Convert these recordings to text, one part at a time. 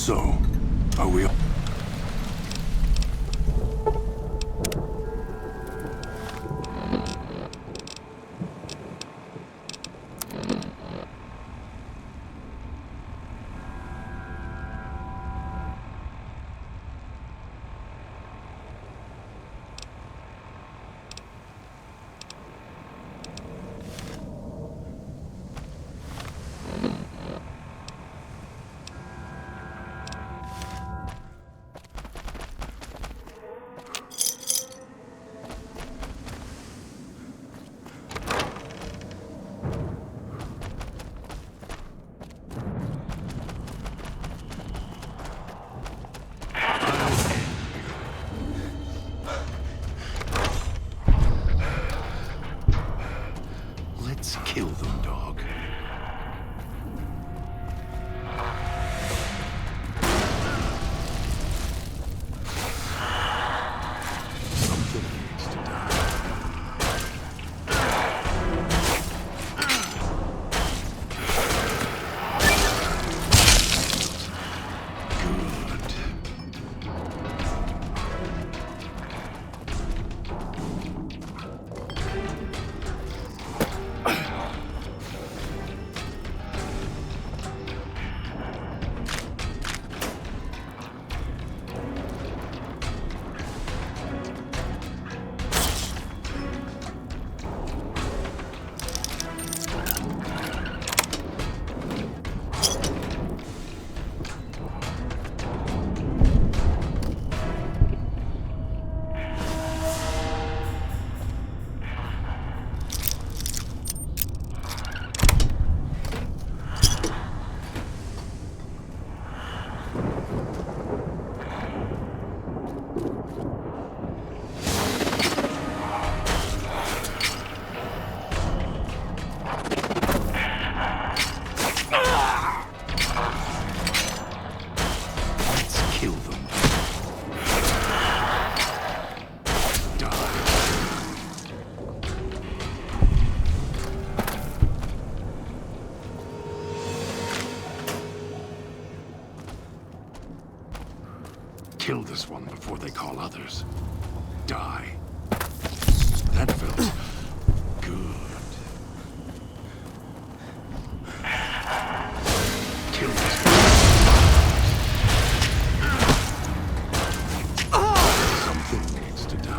So, are we... Let's kill them, dog. Something needs to die. Kill this one before they call others. Die. That felt good. Kill this one. Something needs to die.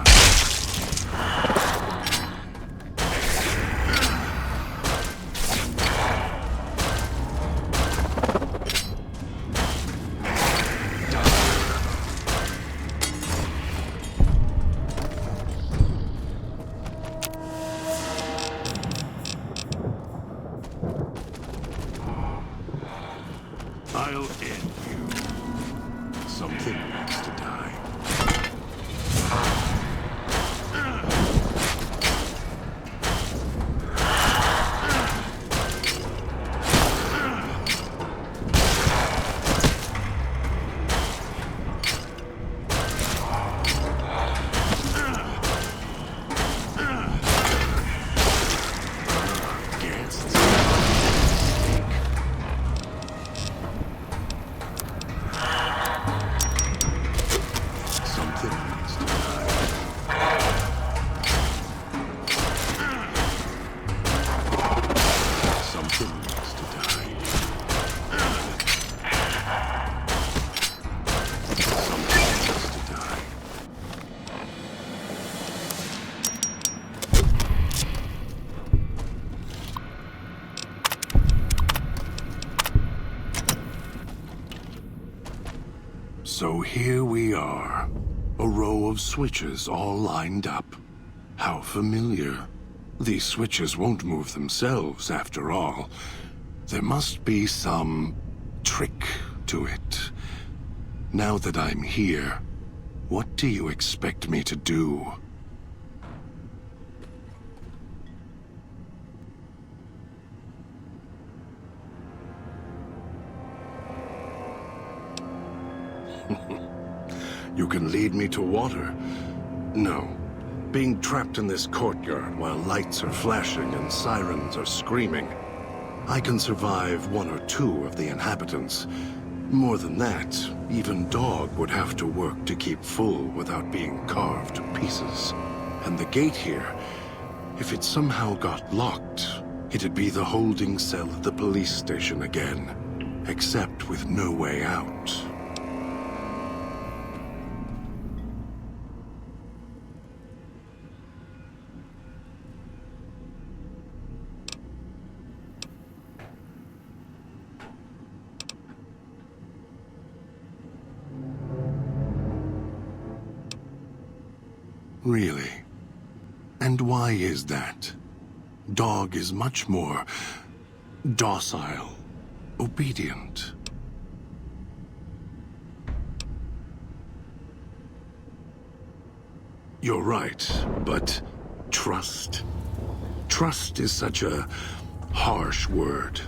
I'll end you. Something needs to die. So here we are, a row of switches all lined up. How familiar. These switches won't move themselves, after all. There must be some trick to it. Now that I'm here, what do you expect me to do? You can lead me to water. No. Being trapped in this courtyard while lights are flashing and sirens are screaming. I can survive one or two of the inhabitants. More than that, even Dog would have to work to keep full without being carved to pieces. And the gate here, if it somehow got locked, it'd be the holding cell at the police station again, except with no way out. Really? And why is that? Dog is much more docile, obedient. You're right, but trust? Trust is such a harsh word.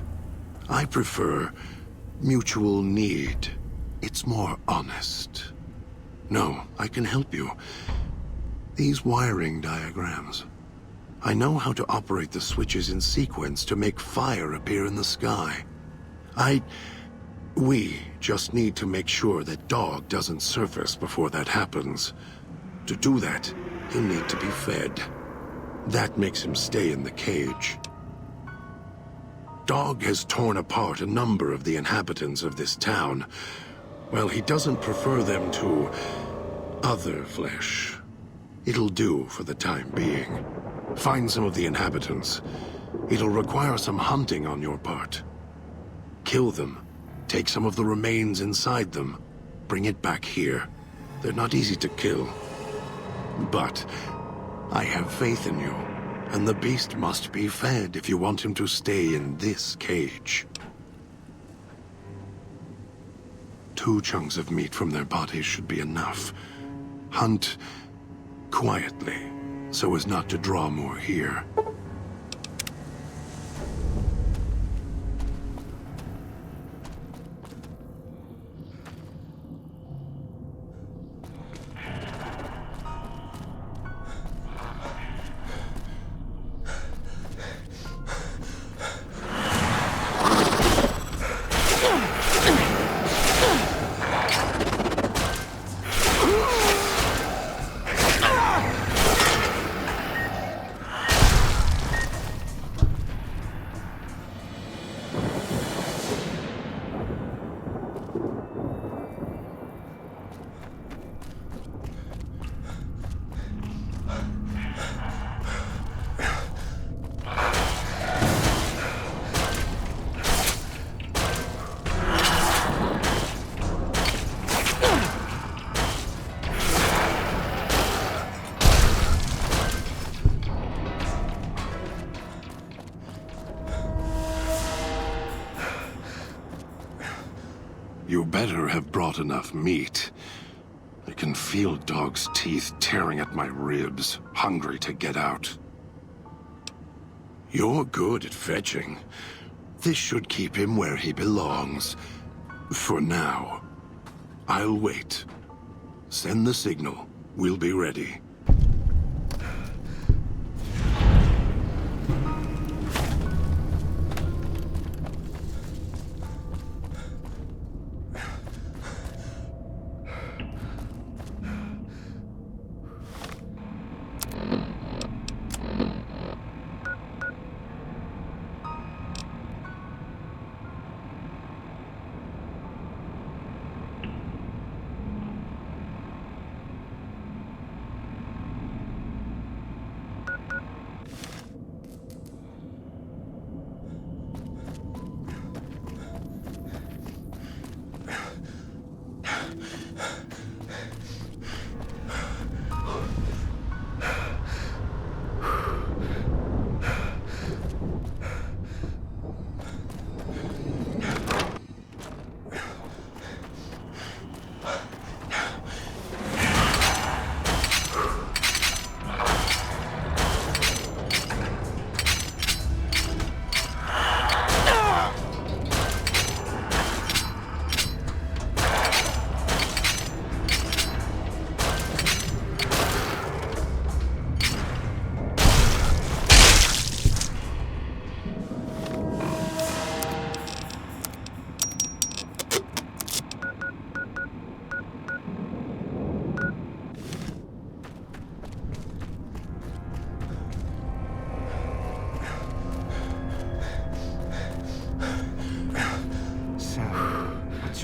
I prefer mutual need. It's more honest. No, I can help you. These wiring diagrams. I know how to operate the switches in sequence to make fire appear in the sky. We just need to make sure that Dog doesn't surface before that happens. To do that, he'll need to be fed. That makes him stay in the cage. Dog has torn apart a number of the inhabitants of this town. Well, he doesn't prefer them to other flesh. It'll do for the time being. Find some of the inhabitants. It'll require some hunting on your part. Kill them. Take some of the remains inside them. Bring it back here. They're not easy to kill. But I have faith in you. And the beast must be fed if you want him to stay in this cage. 2 chunks of meat from their bodies should be enough. Hunt quietly, so as not to draw more here. You better have brought enough meat. I can feel Dog's teeth tearing at my ribs, hungry to get out. You're good at fetching. This should keep him where he belongs. For now. I'll wait. Send the signal. We'll be ready.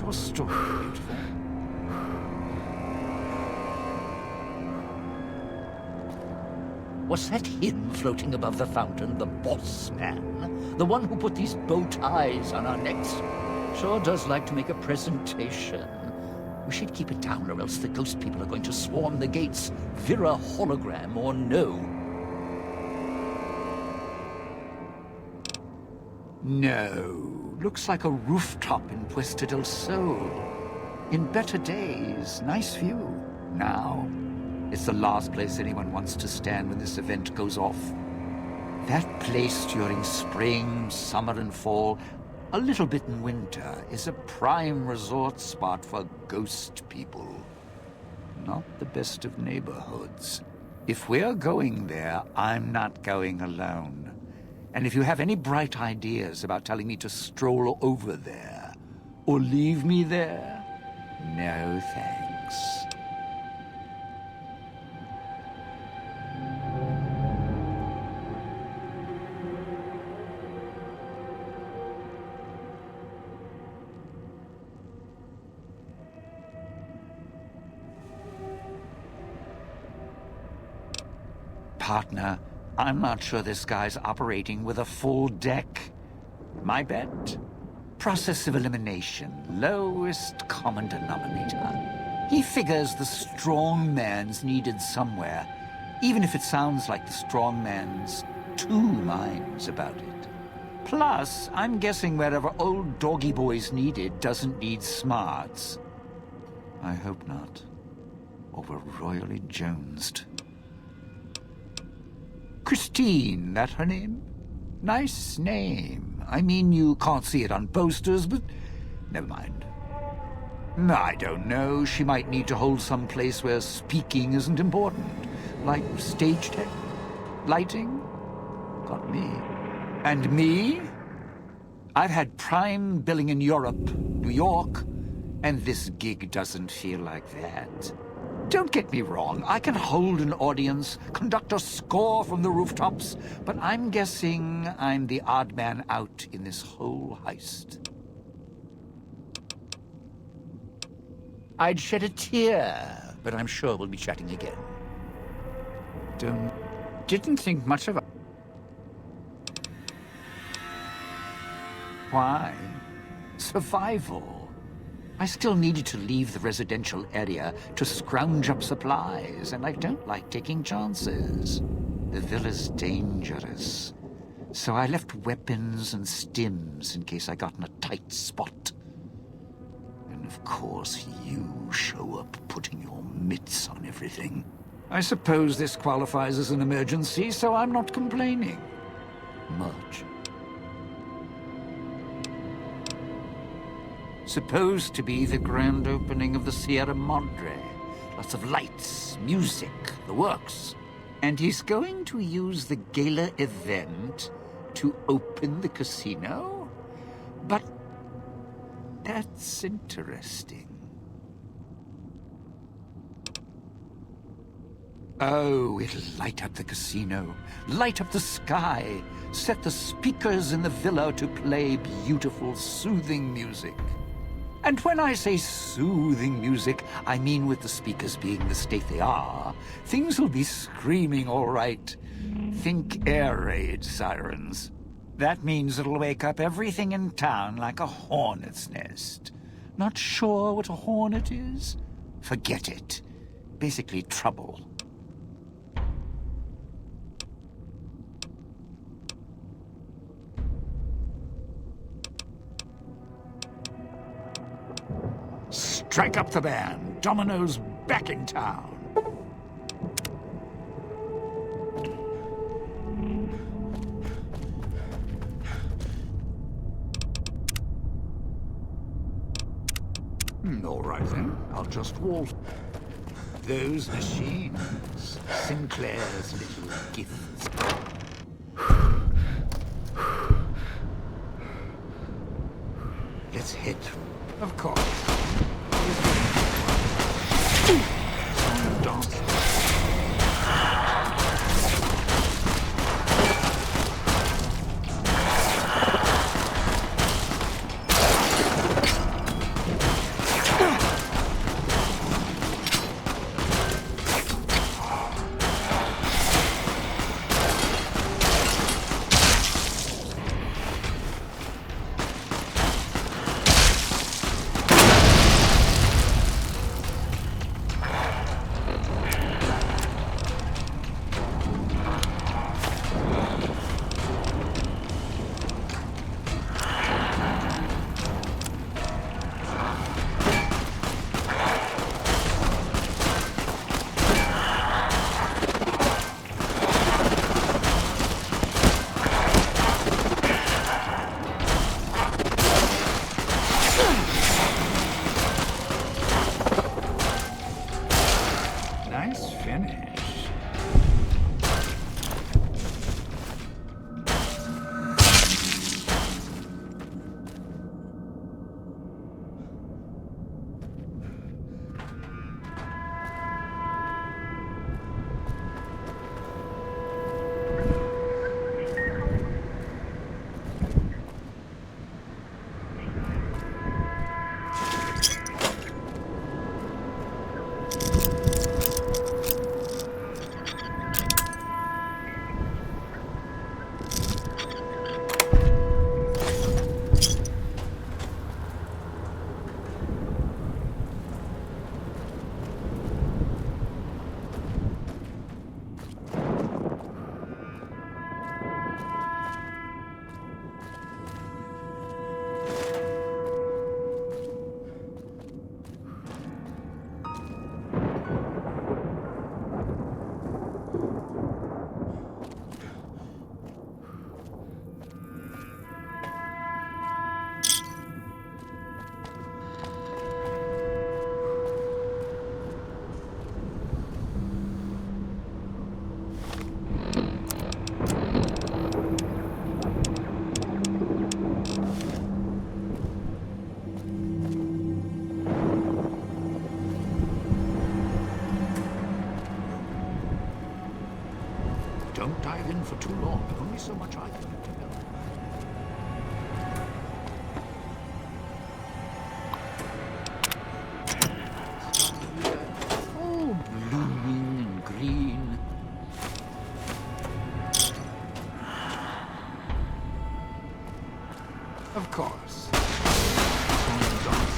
your story, beautiful? Was that him floating above the fountain, the boss man? The one who put these bow ties on our necks? Sure does like to make a presentation. We should keep it down, or else the ghost people are going to swarm the gates, Vira hologram or no. No. Looks like a rooftop in Puesta del Sol. In better days, nice view. Now, it's the last place anyone wants to stand when this event goes off. That place during spring, summer and fall, a little bit in winter, is a prime resort spot for ghost people. Not the best of neighborhoods. If we're going there, I'm not going alone. And if you have any bright ideas about telling me to stroll over there, or leave me there, no thanks. Partner, I'm not sure this guy's operating with a full deck. My bet? Process of elimination, lowest common denominator. He figures the strong man's needed somewhere, even if it sounds like the strong man's two minds about it. Plus, I'm guessing wherever old doggy boy's needed doesn't need smarts. I hope not. Or we're royally jonesed. Christine, that her name? Nice name. I mean, you can't see it on posters, but never mind. I don't know. She might need to hold some place where speaking isn't important. Like stage tech, lighting. Got me. And me? I've had prime billing in Europe, New York, and this gig doesn't feel like that. Don't get me wrong, I can hold an audience, conduct a score from the rooftops, but I'm guessing I'm the odd man out in this whole heist. I'd shed a tear, but I'm sure we'll be chatting again. Didn't think much of it. Why? Survival. I still needed to leave the residential area to scrounge up supplies, and I don't like taking chances. The villa's dangerous. So I left weapons and stims in case I got in a tight spot. And of course, you show up putting your mitts on everything. I suppose this qualifies as an emergency, so I'm not complaining. Much. Supposed to be the grand opening of the Sierra Madre. Lots of lights, music, the works. And he's going to use the gala event to open the casino? But that's interesting. Oh, it'll light up the casino, light up the sky, set the speakers in the villa to play beautiful, soothing music. And when I say soothing music, I mean with the speakers being the state they are, things will be screaming all right. Think air raid sirens. That means it'll wake up everything in town like a hornet's nest. Not sure what a hornet is? Forget it. Basically trouble. Strike up the band. Domino's back in town. All right then. I'll just waltz. Those machines. Sinclair's little gifts. Let's head. Of course. Dance. in for too long. Only so much I can do to help. Oh, blooming and green. Of course. Song and dance.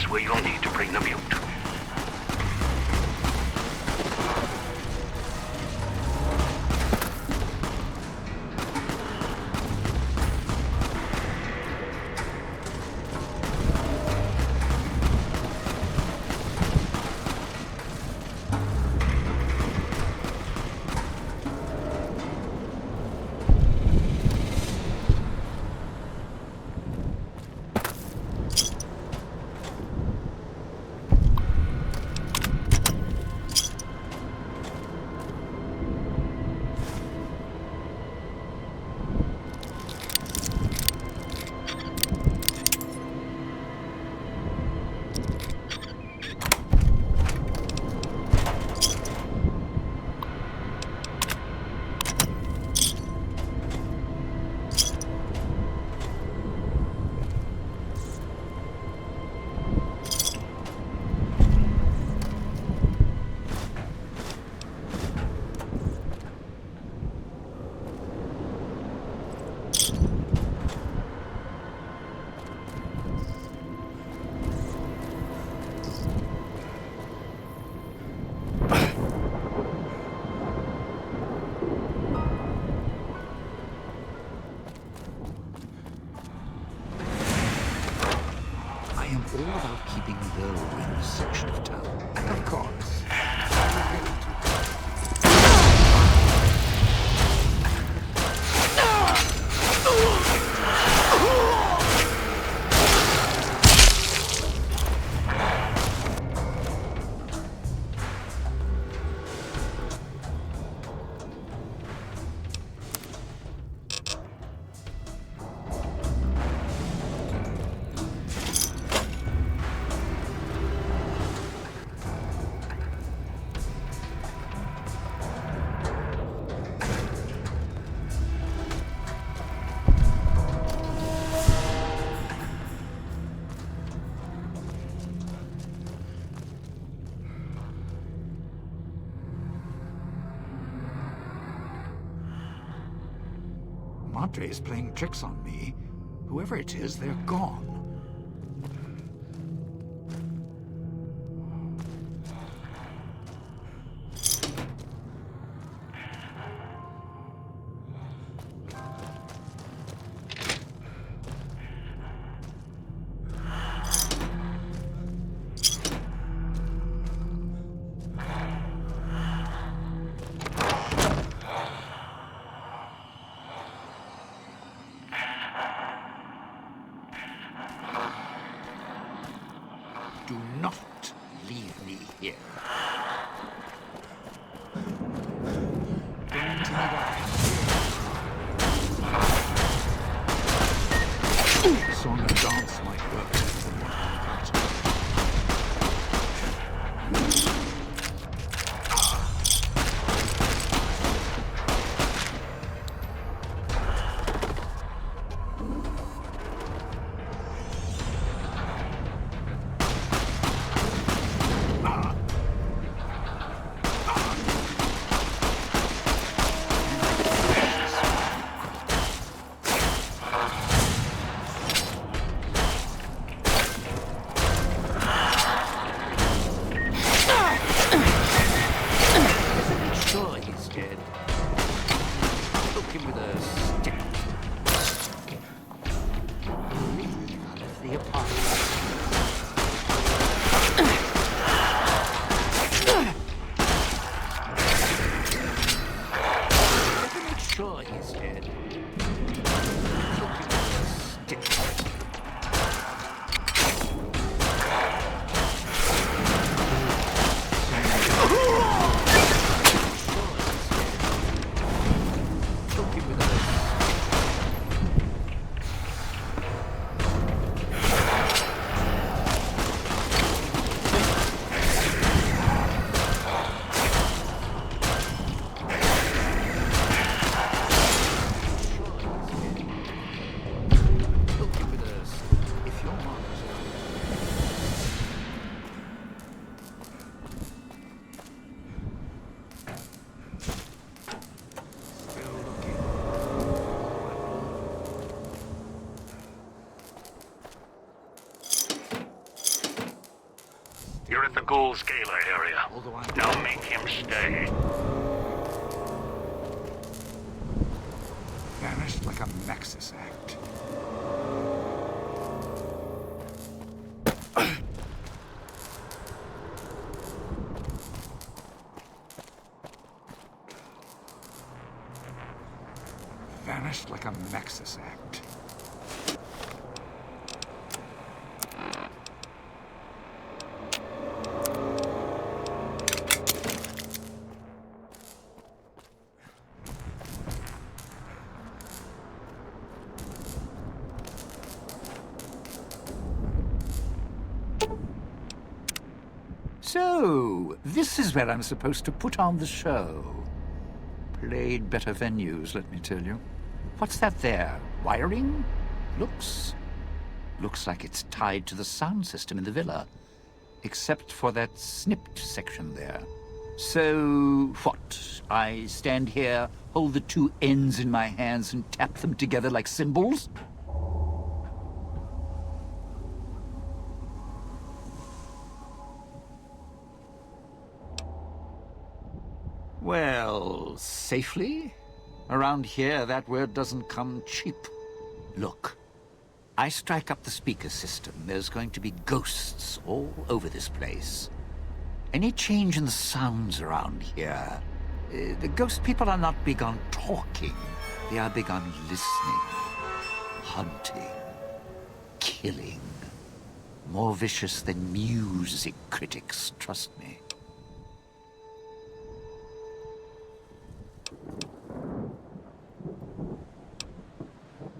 Where you'll need to bring the mute. All about keeping low in this section of town. Of course. Madre is playing tricks on me. Whoever it is, they're gone. Do not leave me here. Don't tell me what happened. Song and dance might work better than what I've got. Looking with us. You're at the Ghoul Scalar area. Now make him stay. Vanished like a Maxis act. Vanished like a Maxis act. So, this is where I'm supposed to put on the show. Played better venues, let me tell you. What's that there? Wiring? Looks like it's tied to the sound system in the villa. Except for that snipped section there. So, what? I stand here, hold the two ends in my hands and tap them together like cymbals? Well, safely? Around here, that word doesn't come cheap. Look, I strike up the speaker system. There's going to be ghosts all over this place. Any change in the sounds around here? The ghost people are not big on talking. They are big on listening, hunting, killing. More vicious than music critics, trust me.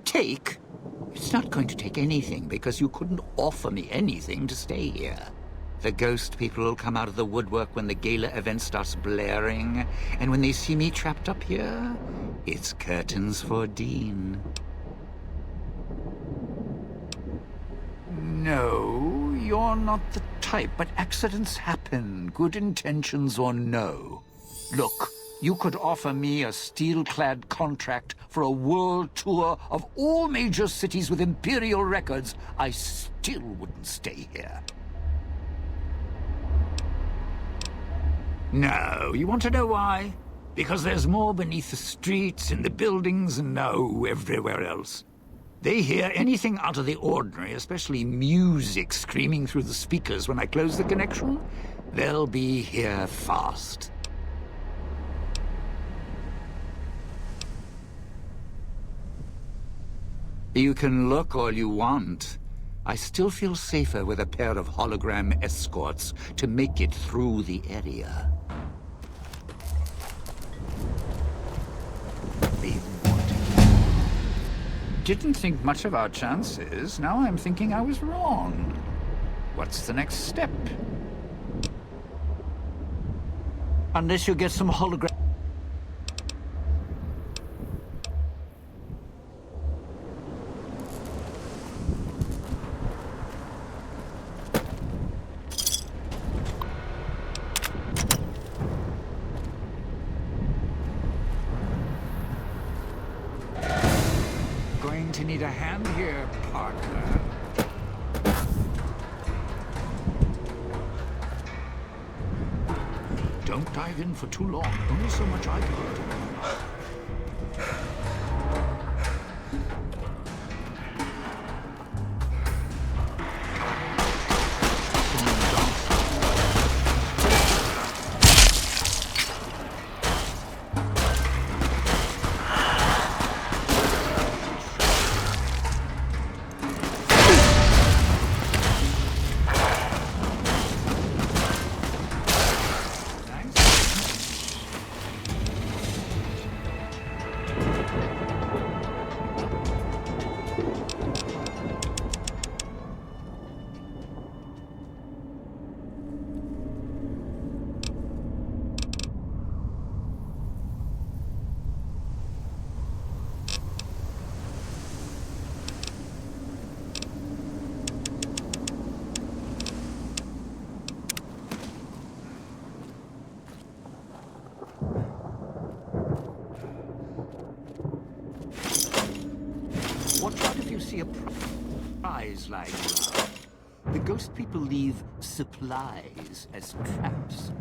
Take? It's not going to take anything, because you couldn't offer me anything to stay here. The ghost people will come out of the woodwork when the gala event starts blaring, and when they see me trapped up here, it's curtains for Dean. No, you're not the type, but accidents happen, good intentions or no. Look, you could offer me a steel-clad contract for a world tour of all major cities with imperial records. I still wouldn't stay here. No, you want to know why? Because there's more beneath the streets, in the buildings, and everywhere else. They hear anything out of the ordinary, especially music screaming through the speakers when I close the connection. They'll be here fast. You can look all you want. I still feel safer with a pair of hologram escorts to make it through the area. Didn't think much of our chances. Now I'm thinking I was wrong. What's the next step? Unless you get some hologram... Going to need a hand here, partner. Don't dive in for too long. Only so much I can do. Watch out if you see a prize lying around. The ghost people leave supplies as traps.